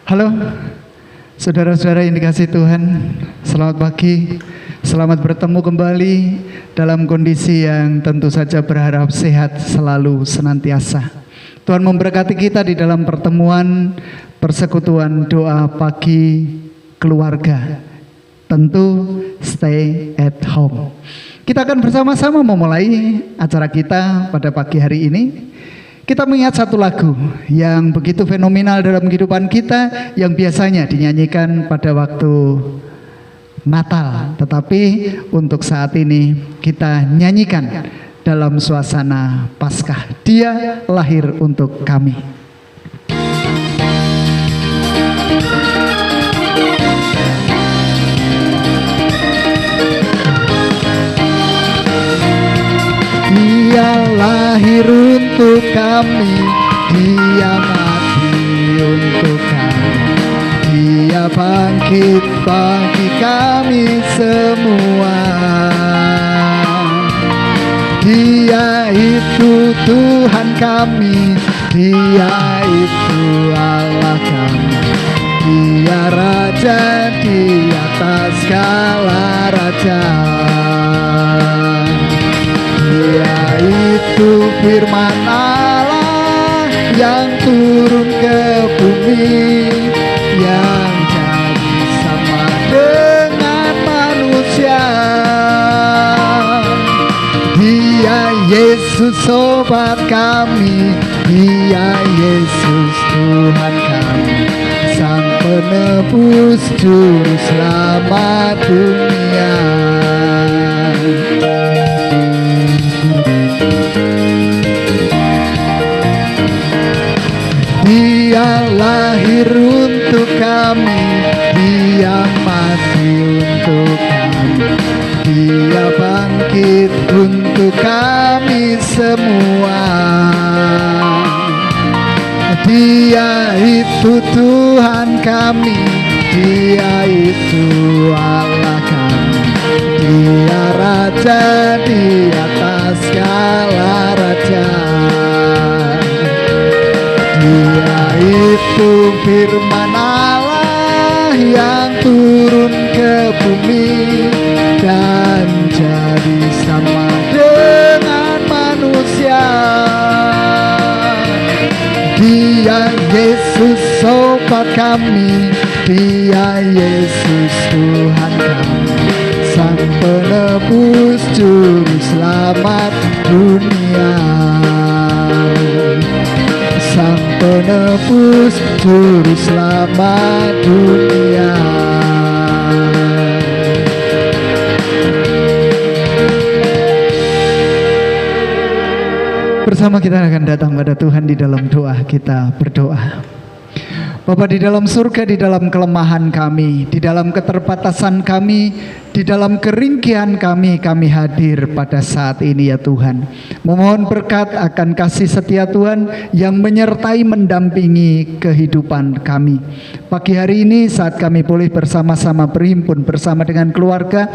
Halo, saudara-saudara yang dikasihi Tuhan, selamat pagi, selamat bertemu kembali dalam kondisi yang tentu saja berharap sehat selalu senantiasa. Tuhan memberkati kita di dalam pertemuan persekutuan doa pagi keluarga. Tentu stay at home. Kita akan bersama-sama memulai acara kita pada pagi hari ini. Kita mengingat satu lagu yang begitu fenomenal dalam kehidupan kita, yang biasanya dinyanyikan pada waktu Natal, tetapi untuk saat ini kita nyanyikan dalam suasana Paskah. Dia lahir untuk kami. Dia lahir untuk kami, dia mati untuk kami, dia bangkit bagi kami semua. Dia itu Tuhan kami, dia itu Allah kami, dia Raja di atas segala raja. Dia itu firman Allah yang turun ke bumi, yang jadi sama dengan manusia. Dia Yesus sobat kami, dia Yesus Tuhan kami, Sang penebus juru selamat dunia. Dia lahir untuk kami, dia mati untuk kami, dia bangkit untuk kami semua. Dia itu Tuhan kami, dia itu Allah kami, dia Raja di atas segala raja. Dia itu firman Allah yang turun ke bumi dan jadi sama dengan manusia. Dia Yesus sobat kami, dia Yesus Tuhan kami, Sang penebus juru selamat dunia. Sang penebus juru selamat dunia. Bersama kita akan datang pada Tuhan di dalam doa. Kita berdoa. Bapa di dalam surga, di dalam kelemahan kami, di dalam keterbatasan kami, di dalam keringkihan kami hadir pada saat ini ya Tuhan. Memohon berkat akan kasih setia Tuhan yang menyertai mendampingi kehidupan kami. Pagi hari ini saat kami boleh bersama-sama berhimpun bersama dengan keluarga,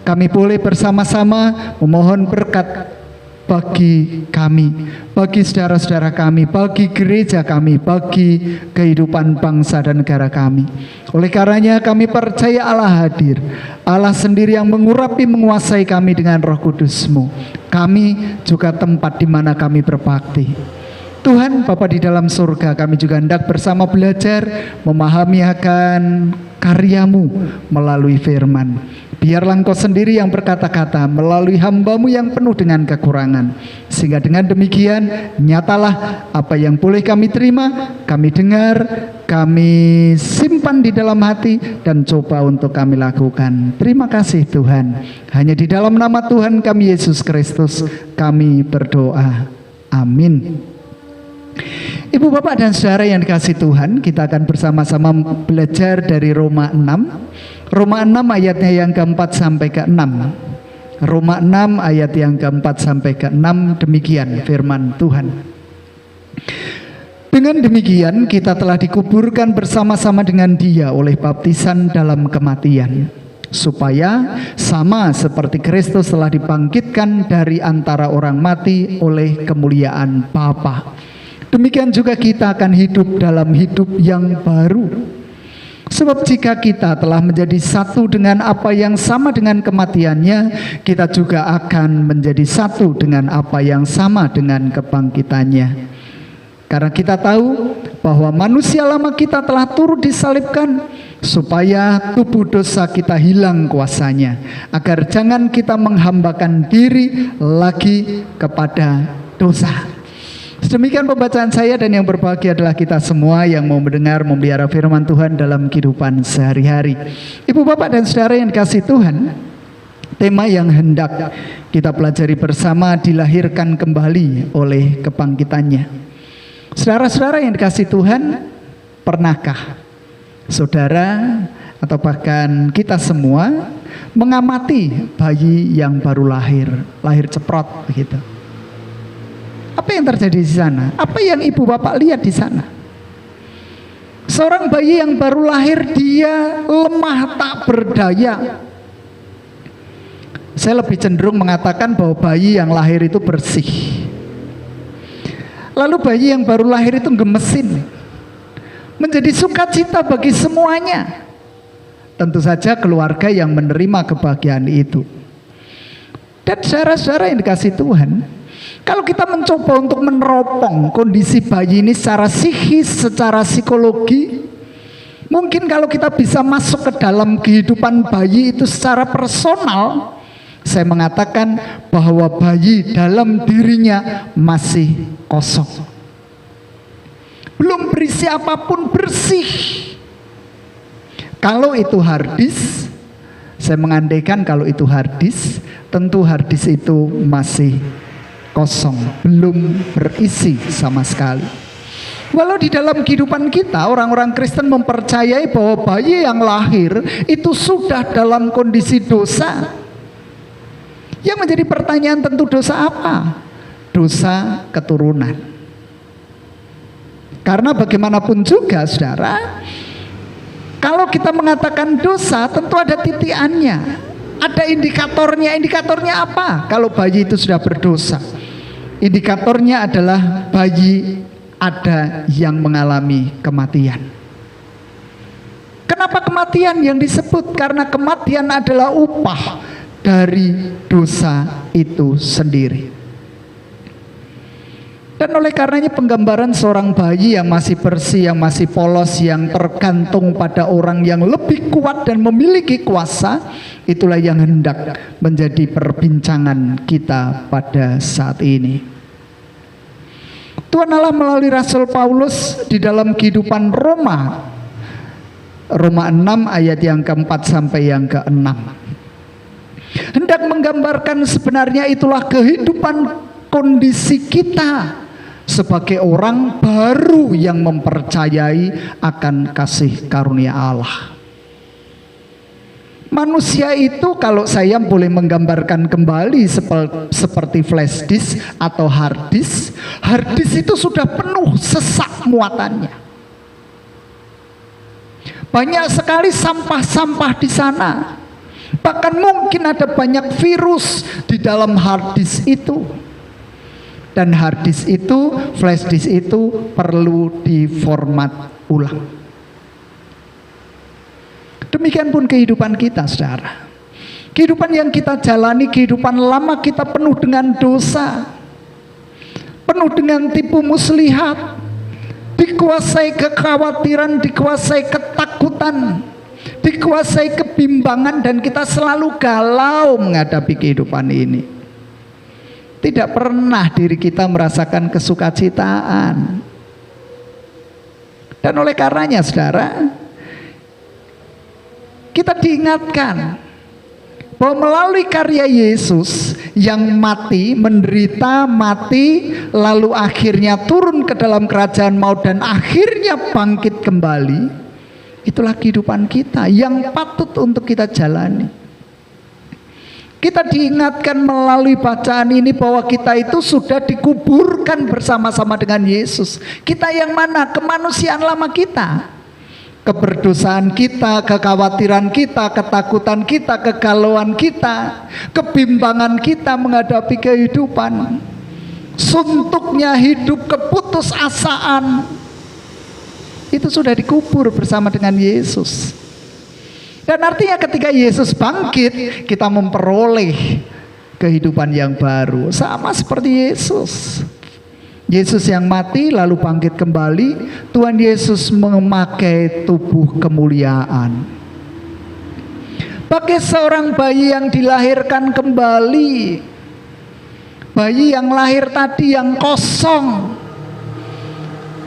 kami boleh bersama-sama memohon berkat bagi kami, bagi saudara-saudara kami, bagi gereja kami, bagi kehidupan bangsa dan negara kami. Oleh karenanya kami percaya Allah hadir, Allah sendiri yang mengurapi, menguasai kami dengan Roh Kudus-Mu. Kami juga tempat di mana kami berbakti. Tuhan Bapa di dalam surga, kami juga hendak bersama belajar memahami akan karya-Mu melalui firman. Biarlah Engkau sendiri yang berkata-kata melalui hamba-Mu yang penuh dengan kekurangan. Sehingga dengan demikian nyatalah apa yang boleh kami terima, kami dengar, kami simpan di dalam hati dan coba untuk kami lakukan. Terima kasih Tuhan. Hanya di dalam nama Tuhan kami Yesus Kristus kami berdoa. Amin. Ibu bapak dan saudara yang dikasihi Tuhan, kita akan bersama-sama belajar dari Roma 6. Roma 6 ayatnya yang keempat sampai ke-6. Roma 6 ayat yang keempat sampai ke-6, demikian firman Tuhan. Dengan demikian kita telah dikuburkan bersama-sama dengan Dia oleh baptisan dalam kematian, supaya sama seperti Kristus telah dibangkitkan dari antara orang mati oleh kemuliaan Bapa, demikian juga kita akan hidup dalam hidup yang baru. Sebab jika kita telah menjadi satu dengan apa yang sama dengan kematiannya, kita juga akan menjadi satu dengan apa yang sama dengan kebangkitannya. Karena kita tahu bahwa manusia lama kita telah turut disalibkan, supaya tubuh dosa kita hilang kuasanya, agar jangan kita menghambakan diri lagi kepada dosa. Demikian pembacaan saya, dan yang berbahagia adalah kita semua yang mau mendengar, memelihara firman Tuhan dalam kehidupan sehari-hari. Ibu, bapak, dan saudara yang dikasihi Tuhan, tema yang hendak kita pelajari bersama dilahirkan kembali oleh kebangkitannya. Saudara-saudara yang dikasihi Tuhan, pernahkah saudara atau bahkan kita semua mengamati bayi yang baru lahir ceprot begitu? Apa yang terjadi di sana? Apa yang ibu bapak lihat di sana? Seorang bayi yang baru lahir, dia lemah tak berdaya. Saya lebih cenderung mengatakan bahwa bayi yang lahir itu bersih. Lalu bayi yang baru lahir itu gemesin, menjadi sukacita bagi semuanya. Tentu saja keluarga yang menerima kebahagiaan itu. Dan saudara-saudara yang dikasihi Tuhan, kalau kita mencoba untuk meneropong kondisi bayi ini secara psikis, secara psikologi, mungkin kalau kita bisa masuk ke dalam kehidupan bayi itu secara personal, saya mengatakan bahwa bayi dalam dirinya masih kosong, belum berisi apapun, bersih. Kalau itu harddisk, saya mengandaikan kalau itu harddisk, tentu harddisk itu masih kosong, belum berisi sama sekali. Walau di dalam kehidupan kita, orang-orang Kristen mempercayai bahwa bayi yang lahir itu sudah dalam kondisi dosa. Yang menjadi pertanyaan tentu dosa apa? Dosa keturunan. Karena bagaimanapun juga saudara, kalau kita mengatakan dosa, tentu ada titiannya, ada indikatornya. Indikatornya apa? Kalau bayi itu sudah berdosa, indikatornya adalah bayi ada yang mengalami kematian. Kenapa kematian yang disebut? Karena kematian adalah upah dari dosa itu sendiri. Dan oleh karenanya penggambaran seorang bayi yang masih bersih, yang masih polos, yang tergantung pada orang yang lebih kuat dan memiliki kuasa, itulah yang hendak menjadi perbincangan kita pada saat ini. Tuhan Allah melalui Rasul Paulus di dalam kehidupan Roma 6 ayat yang keempat sampai yang keenam, hendak menggambarkan sebenarnya itulah kehidupan kondisi kita sebagai orang baru yang mempercayai akan kasih karunia Allah. Manusia itu, kalau saya boleh menggambarkan kembali seperti flash disk atau hard disk. Hard disk itu sudah penuh sesak muatannya. Banyak sekali sampah-sampah di sana. Bahkan mungkin ada banyak virus di dalam hard disk itu. Dan hard disk itu, flash disk itu perlu diformat ulang. Demikian pun kehidupan kita, saudara. Kehidupan yang kita jalani, kehidupan lama kita penuh dengan dosa, penuh dengan tipu muslihat, dikuasai kekhawatiran, dikuasai ketakutan, dikuasai kebimbangan, dan kita selalu galau menghadapi kehidupan ini. Tidak pernah diri kita merasakan kesukacitaan. Dan oleh karenanya, saudara, kita diingatkan bahwa melalui karya Yesus yang mati, menderita, mati, lalu akhirnya turun ke dalam kerajaan maut dan akhirnya bangkit kembali, itulah kehidupan kita yang patut untuk kita jalani. Kita diingatkan melalui bacaan ini bahwa kita itu sudah dikuburkan bersama-sama dengan Yesus. Kita yang mana? Kemanusiaan lama kita, keberdosaan kita, kekhawatiran kita, ketakutan kita, kegalauan kita, kebimbangan kita menghadapi kehidupan, suntuknya hidup, keputusasaan, itu sudah dikubur bersama dengan Yesus. Dan artinya ketika Yesus bangkit, kita memperoleh kehidupan yang baru. Sama seperti Yesus. Yesus yang mati lalu bangkit kembali, Tuhan Yesus memakai tubuh kemuliaan. Bagi seorang bayi yang dilahirkan kembali, bayi yang lahir tadi yang kosong,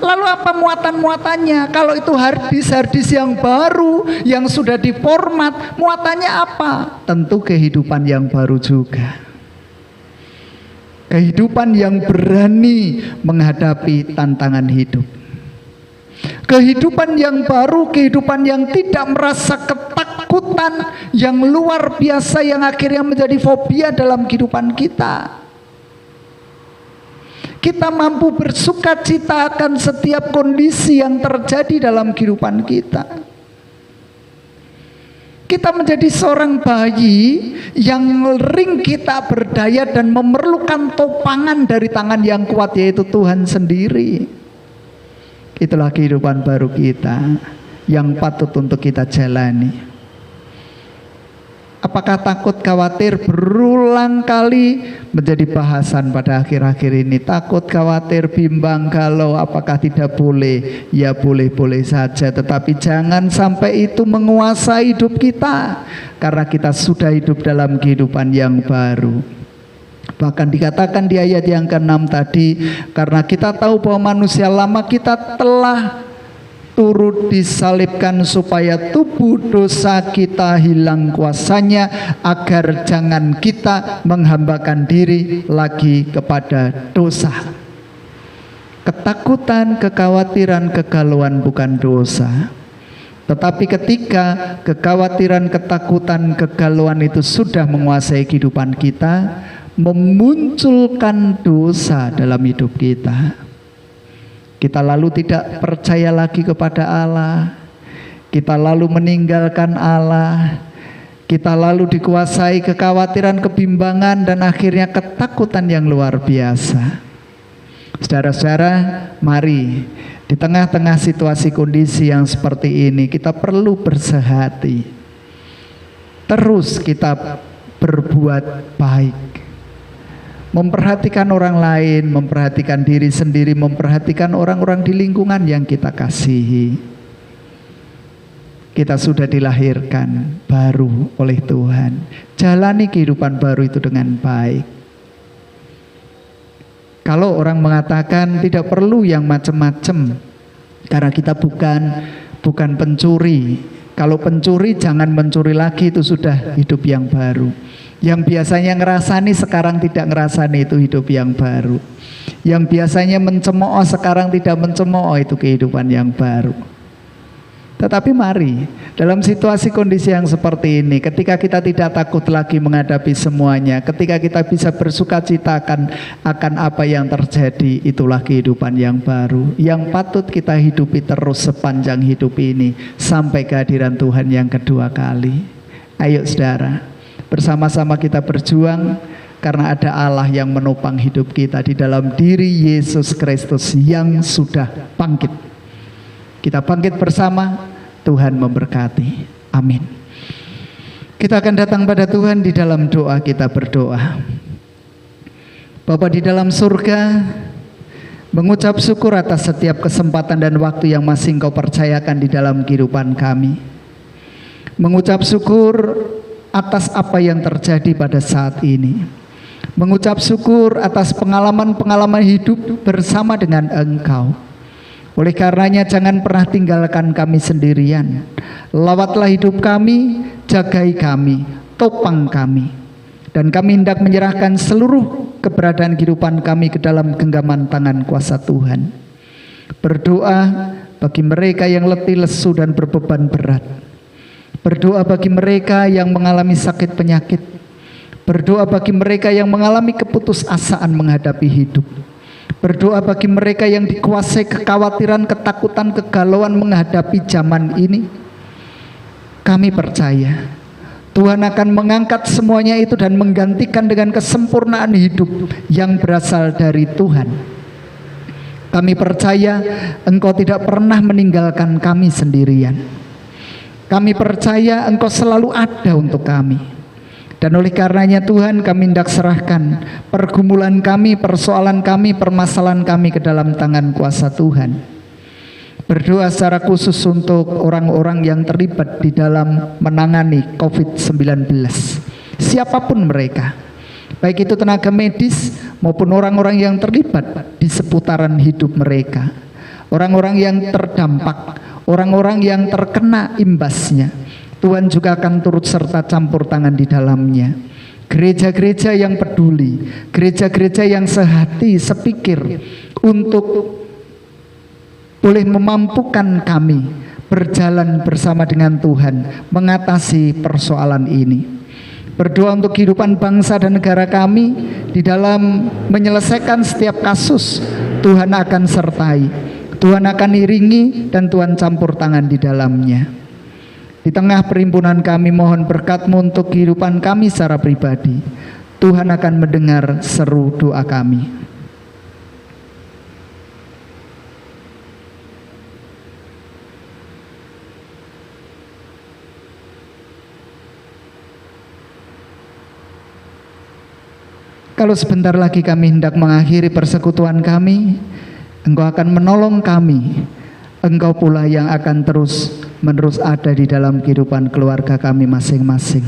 lalu apa muatan-muatannya? Kalau itu harddisk yang baru, yang sudah diformat, muatannya apa? Tentu kehidupan yang baru juga. Kehidupan yang berani menghadapi tantangan hidup. Kehidupan yang baru, kehidupan yang tidak merasa ketakutan yang luar biasa yang akhirnya menjadi fobia dalam kehidupan kita. Kita mampu bersukacita akan setiap kondisi yang terjadi dalam kehidupan kita. Kita menjadi seorang bayi yang ringkih tak berdaya dan memerlukan topangan dari tangan yang kuat, yaitu Tuhan sendiri. Itulah kehidupan baru kita yang patut untuk kita jalani. Apakah takut, khawatir? Berulang kali menjadi bahasan pada akhir-akhir ini. Takut, khawatir, bimbang, galau. Apakah tidak boleh? Ya boleh-boleh saja. Tetapi jangan sampai itu menguasai hidup kita, karena kita sudah hidup dalam kehidupan yang baru. Bahkan dikatakan di ayat yang ke-6 tadi, karena kita tahu bahwa manusia lama kita telah turut disalibkan supaya tubuh dosa kita hilang kuasanya, agar jangan kita menghambakan diri lagi kepada dosa. Ketakutan, kekhawatiran, kegalauan bukan dosa. Tetapi ketika kekhawatiran, ketakutan, kegalauan itu sudah menguasai kehidupan kita, memunculkan dosa dalam hidup kita. Kita lalu tidak percaya lagi kepada Allah. Kita lalu meninggalkan Allah. Kita lalu dikuasai kekhawatiran, kebimbangan, dan akhirnya ketakutan yang luar biasa. Saudara-saudara, mari di tengah-tengah situasi kondisi yang seperti ini, kita perlu bersehati. Terus kita berbuat baik. Memperhatikan orang lain, memperhatikan diri sendiri, memperhatikan orang-orang di lingkungan yang kita kasihi. Kita sudah dilahirkan baru oleh Tuhan. Jalani kehidupan baru itu dengan baik. Kalau orang mengatakan tidak perlu yang macam-macam, karena kita bukan pencuri. Kalau pencuri jangan mencuri lagi, itu sudah hidup yang baru. Yang biasanya ngerasani sekarang tidak ngerasani, itu hidup yang baru. Yang biasanya mencemooh sekarang tidak mencemooh, itu kehidupan yang baru. Tetapi mari dalam situasi kondisi yang seperti ini, ketika kita tidak takut lagi menghadapi semuanya, ketika kita bisa bersukacita akan apa yang terjadi, itulah kehidupan yang baru yang patut kita hidupi terus sepanjang hidup ini sampai kehadiran Tuhan yang kedua kali. Ayo saudara, bersama-sama kita berjuang, karena ada Allah yang menopang hidup kita di dalam diri Yesus Kristus yang sudah bangkit. Kita bangkit bersama. Tuhan memberkati. Amin. Kita akan datang pada Tuhan di dalam doa. Kita berdoa. Bapa di dalam surga, mengucap syukur atas setiap kesempatan dan waktu yang masih Engkau percayakan di dalam kehidupan kami. Mengucap syukur atas apa yang terjadi pada saat ini. Mengucap syukur atas pengalaman-pengalaman hidup bersama dengan Engkau. Oleh karenanya jangan pernah tinggalkan kami sendirian. Lawatlah hidup kami, jagai kami, topang kami. Dan kami hendak menyerahkan seluruh keberadaan kehidupan kami ke dalam genggaman tangan kuasa Tuhan. Berdoa bagi mereka yang letih, lesu, dan berbeban berat. Berdoa bagi mereka yang mengalami sakit penyakit. Berdoa bagi mereka yang mengalami keputusasaan menghadapi hidup. Berdoa bagi mereka yang dikuasai kekhawatiran, ketakutan, kegalauan menghadapi zaman ini. Kami percaya Tuhan akan mengangkat semuanya itu dan menggantikan dengan kesempurnaan hidup yang berasal dari Tuhan. Kami percaya Engkau tidak pernah meninggalkan kami sendirian. Kami percaya Engkau selalu ada untuk kami. Dan oleh karenanya Tuhan, kami hendak serahkan pergumulan kami, persoalan kami, permasalahan kami ke dalam tangan kuasa Tuhan. Berdoa secara khusus untuk orang-orang yang terlibat di dalam menangani COVID-19. Siapapun mereka, baik itu tenaga medis maupun orang-orang yang terlibat di seputaran hidup mereka, orang-orang yang terdampak, orang-orang yang terkena imbasnya, Tuhan juga akan turut serta campur tangan di dalamnya. Gereja-gereja yang peduli, gereja-gereja yang sehati, sepikir untuk boleh memampukan kami berjalan bersama dengan Tuhan mengatasi persoalan ini. Berdoa untuk kehidupan bangsa dan negara kami di dalam menyelesaikan setiap kasus. Tuhan akan sertai, Tuhan akan iringi, dan Tuhan campur tangan di dalamnya. Di tengah perhimpunan kami mohon berkat-Mu untuk kehidupan kami secara pribadi. Tuhan akan mendengar seru doa kami. Kalau sebentar lagi kami hendak mengakhiri persekutuan kami, Engkau akan menolong kami. Engkau pula yang akan terus-menerus ada di dalam kehidupan keluarga kami masing-masing.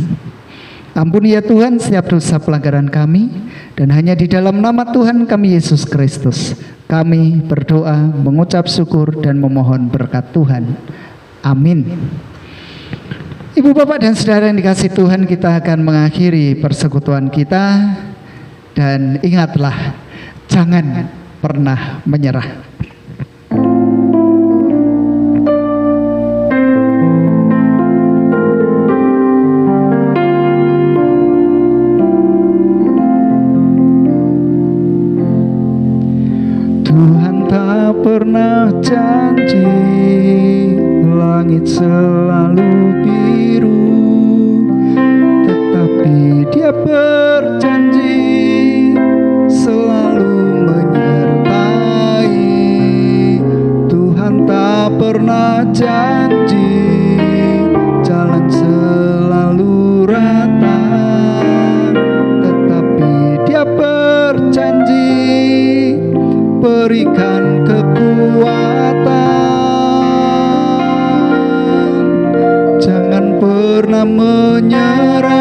Ampuni ya Tuhan setiap dosa pelanggaran kami, dan hanya di dalam nama Tuhan kami Yesus Kristus kami berdoa, mengucap syukur, dan memohon berkat Tuhan. Amin. Ibu, Bapak, dan saudara yang dikasihi Tuhan, kita akan mengakhiri persekutuan kita. Dan ingatlah, jangan pernah menyerah. Tuhan tak pernah janji langit selalu biru, tetapi Dia berjanji selalu menyertai. Tuhan tak pernah janji jalan selalu rata, tetapi Dia berjanji berikan kekuatan. Jangan pernah menyerah,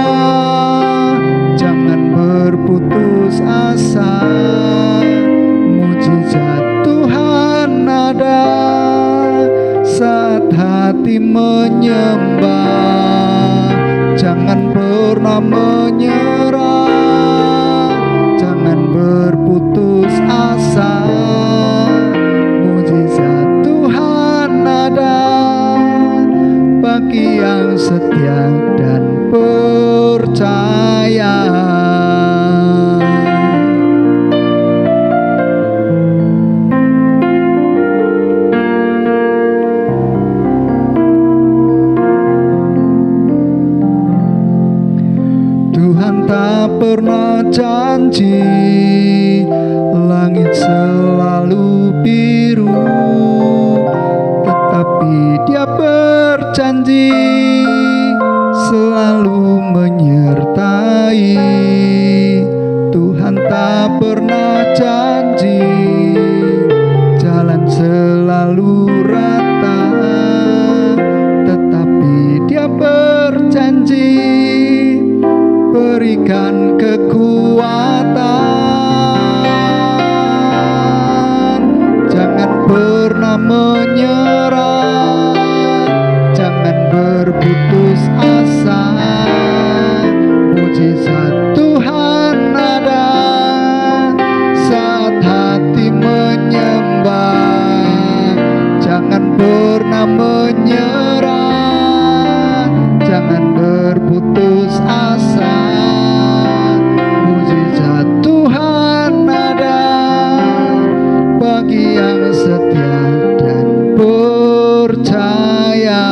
jangan berputus asa. Mujizat Tuhan ada saat hati menyembah. Jangan pernah menyerah, jangan berputus asa. Mujizat Tuhan ada bagi yang setia dan percaya. Tuhan tak pernah janji langit selalu biru, tetapi Dia berjanji selalu menyertai. Tuhan tak pernah janji jalan selalu rata, tetapi Dia berjanji berikan kekuatan. Jangan pernah menyerah, jangan berputus asa. Mujizat Tuhan ada saat hati menyembah. Jangan pernah menyerah, jangan berputus asa. Mujizat Tuhan ada bagi yang setia dan percaya.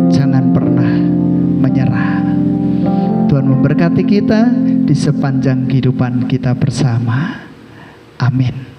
Jangan pernah menyerah. Tuhan memberkati kita. di sepanjang kehidupan kita bersama. Amin.